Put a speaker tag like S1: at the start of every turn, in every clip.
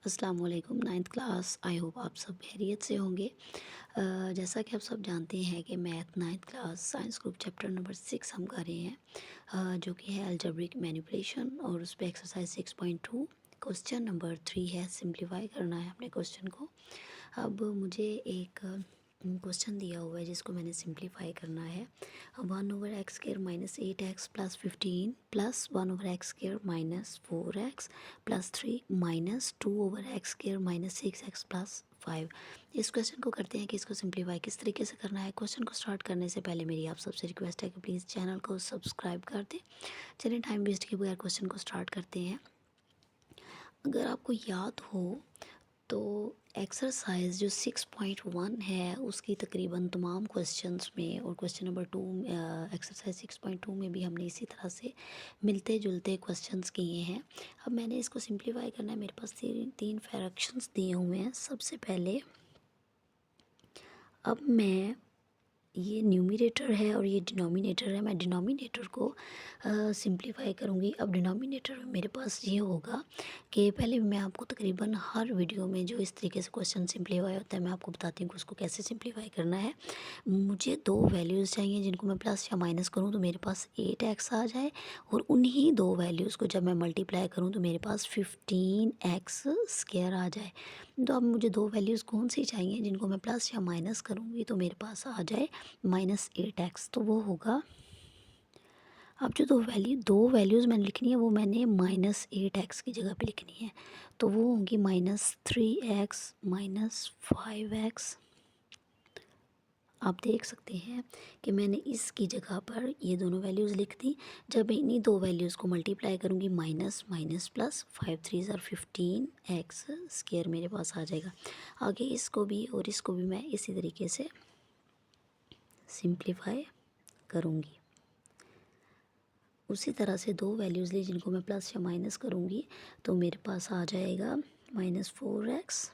S1: अस्सलाम वालेकुम। Ninth class, I hope आप सब खैरियत से होंगे। जैसा कि आप सब जानते हैं कि math ninth class science group chapter number 6 हम कर रहे हैं, जो कि है अलजेब्रिक मैनिपुलेशन, और उस पे एक्सरसाइज 6.2 क्वेश्चन नंबर 3 है। सिंप्लीफाई करना है अपने क्वेश्चन को। अब मुझे एक क्वेश्चन दिया हुआ है जिसको मैंने सिंप्लीफाई करना है। 1/x² minus 8x plus 15 plus 1/x² minus 4x plus 3 minus 2/x² minus 6x plus 5। इस क्वेश्चन को करते हैं कि इसको सिंप्लीफाई किस तरीके से करना है। क्वेश्चन को स्टार्ट करने से पहले मेरी आप सबसे रिक्वेस्ट है कि प्लीज़ चैनल को सब्सक्राइब कर दें। चलिए टाइम वेस्ट किए बगैर क्वेश्चन को स्टार्ट करते हैं। अगर आपको याद हो तो एक्सरसाइज जो 6.1 है उसकी तकरीबन तमाम क्वेश्चंस में, और क्वेश्चन नंबर 2 एक्सरसाइज 6.2 में भी हमने इसी तरह से मिलते जुलते क्वेश्चंस किए हैं। अब मैंने इसको सिंप्लीफाई करना है। मेरे पास तीन फ्रैक्शंस दिए हुए हैं। सबसे पहले अब मैं, ये न्यूमरेटर है और ये डिनोमिनेटर है, मैं डिनोमिनेटर को सिंप्लीफाई करूँगी। अब डिनोमिनेटर में मेरे पास ये होगा कि पहले मैं आपको तकरीबन हर वीडियो में जो इस तरीके से क्वेश्चन सिंप्लीफाई होता है मैं आपको बताती हूँ कि उसको कैसे सिंप्लीफाई करना है। मुझे दो वैल्यूज़ चाहिए जिनको मैं प्लस या माइनस करूँ तो मेरे पास 8x आ जाए, और उन्हीं दो वैल्यूज़ को जब मैं मल्टीप्लाई करूँ तो मेरे पास 15x² आ जाए। तो अब मुझे दो वैल्यूज़ कौन सी चाहिए जिनको मैं प्लस या माइनस करूँगी तो मेरे पास आ जाए -8x। तो वो होगा, अब जो दो वैल्यूज़ मैंने लिखनी है वो मैंने -8x की जगह पे लिखनी है। तो वो होंगी -3x -5x। आप देख सकते हैं कि मैंने इसकी जगह पर ये दोनों वैल्यूज़ लिख दी। जब मैं इन्हीं दो वैल्यूज़ को मल्टीप्लाई करूँगी, माइनस माइनस प्लस 5 3 ज़ार 15x² मेरे पास आ जाएगा। आगे इसको भी और इसको भी मैं इसी तरीके से सिंप्लीफाई करूँगी। उसी तरह से दो वैल्यूज़ ली जिनको मैं प्लस या माइनस करूँगी तो मेरे पास आ जाएगा -4x,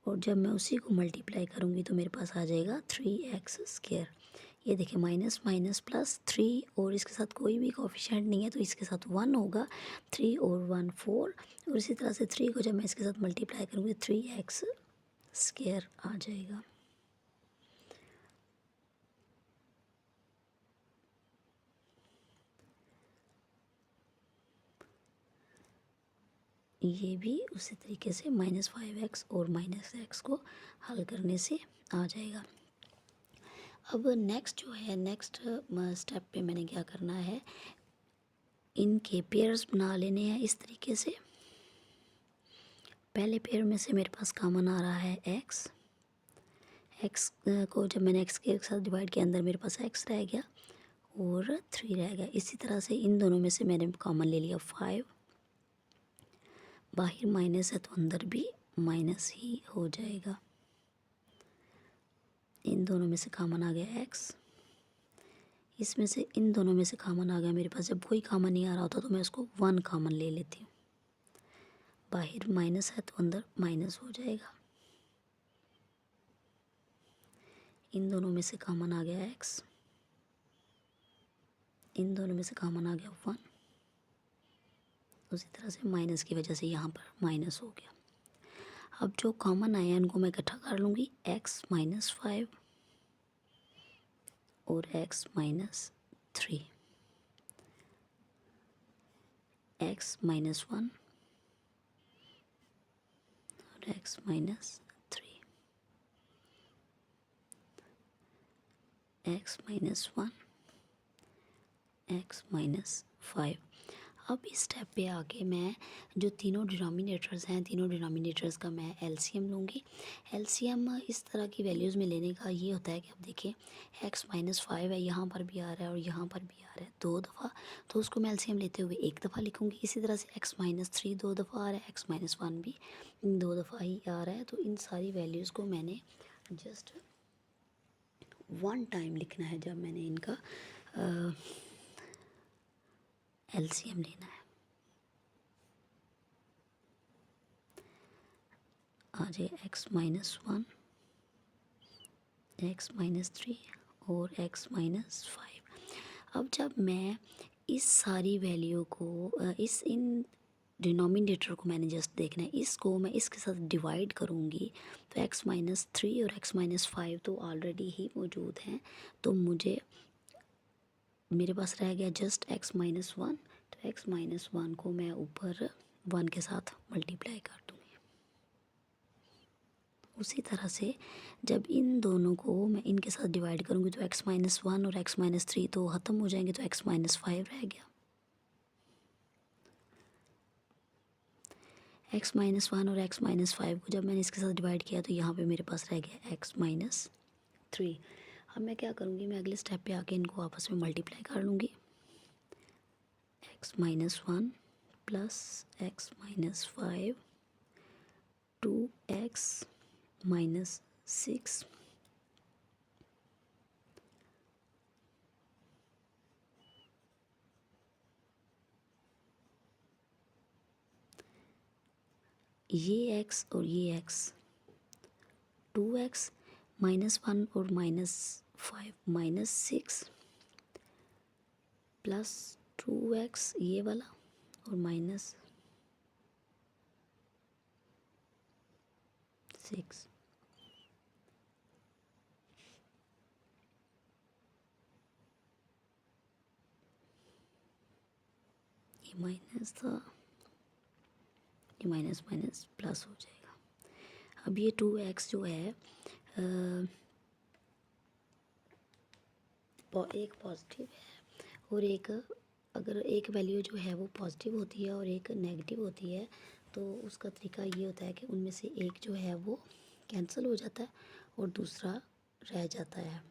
S1: और जब मैं उसी को मल्टीप्लाई करूँगी तो मेरे पास आ जाएगा 3x²। ये देखिए माइनस माइनस प्लस 3, और इसके साथ कोई भी कोफिशिएंट नहीं है तो इसके साथ 1 होगा। 3 और 1 4, और इसी तरह से 3 को जब मैं इसके साथ मल्टीप्लाई करूँगी 3x² आ जाएगा। ये भी उसी तरीके से -5x और -x को हल करने से आ जाएगा। अब नेक्स्ट जो है, नेक्स्ट स्टेप पे मैंने क्या करना है, इनके पेयर्स बना लेने हैं इस तरीके से। पहले पेयर में से मेरे पास कॉमन आ रहा है x। x को जब मैंने x के साथ डिवाइड किया अंदर मेरे पास x रह गया और 3 रह गया। इसी तरह से इन दोनों में से मैंने कॉमन ले लिया 5। बाहर माइनस है तो अंदर भी माइनस ही हो जाएगा। इन दोनों में से कॉमन आ गया x, इसमें से इन दोनों में से कॉमन आ गया मेरे पास। जब कोई कॉमन नहीं आ रहा होता तो मैं उसको 1 कॉमन ले लेती हूँ। बाहर माइनस है तो अंदर माइनस हो जाएगा। इन दोनों में से कॉमन आ गया x, इन दोनों में से कॉमन आ गया 1। उसी तरह से माइनस की वजह से यहाँ पर माइनस हो गया। अब जो कॉमन आया इनको मैं इकट्ठा कर लूँगी, x -5 और x -3, x -1 और x -3, x -1 x -5। अब इस स्टेप पे आके मैं जो तीनों डिनोमिनेटर्स हैं, तीनों डिनोमिनेटर्स का मैं एलसीएम लूँगी। एलसीएम इस तरह की वैल्यूज़ में लेने का ये होता है कि अब देखिए x -5 है, यहाँ पर भी आ रहा है और यहाँ पर भी आ रहा है 2 दफ़ा, तो उसको मैं एलसीएम लेते हुए एक दफ़ा लिखूँगी। इसी तरह से x -3 2 दफ़ा आ रहा है, x -1 भी 2 दफ़ा ही आ रहा है। तो इन सारी वैल्यूज़ को मैंने जस्ट 1 टाइम लिखना है जब मैंने इनका एलसीएम लेना है। आ जाए x -1 x -3 और x -5। अब जब मैं इस सारी वैल्यू को इन डिनोमिनेटर को मैंने जस्ट देखना है, इसको मैं इसके साथ डिवाइड करूँगी तो x-3 और x-5 तो ऑलरेडी ही मौजूद हैं, तो मुझे मेरे पास रह गया जस्ट x-1। तो x-1 को मैं ऊपर 1 के साथ मल्टीप्लाई कर दूँगी। उसी तरह से जब इन दोनों को मैं इनके साथ डिवाइड करूँगी तो x-1 और x-3 तो ख़त्म हो जाएंगे, तो x-5 रह गया। x-1 और x-5 को जब मैंने इसके साथ डिवाइड किया तो यहाँ पे मेरे पास रह गया x-3। अब मैं क्या करूँगी, मैं अगले स्टेप पे आके इनको आपस में मल्टीप्लाई कर लूँगी। x-1 प्लस x-5 2x-6 ये x और ये x 2x -1 और -5 -6 प्लस 2x ये वाला और -6। ये माइनस था, ये माइनस माइनस प्लस हो जाएगा। अब ये 2x जो है एक पॉजिटिव है और एक, अगर एक वैल्यू जो है वो पॉजिटिव होती है और एक नेगेटिव होती है तो उसका तरीका ये होता है कि उनमें से एक जो है वो कैंसिल हो जाता है और दूसरा रह जाता है।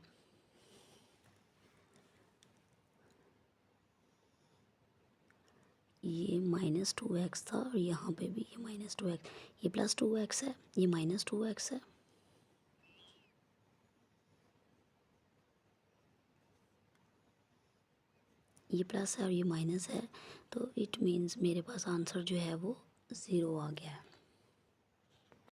S1: ये -2x था और यहाँ पे भी ये -2x, ये +2x है, ये -2x है। ये प्लस है और ये माइनस है, तो इट मीन्स मेरे पास आंसर जो है वो 0 आ गया है।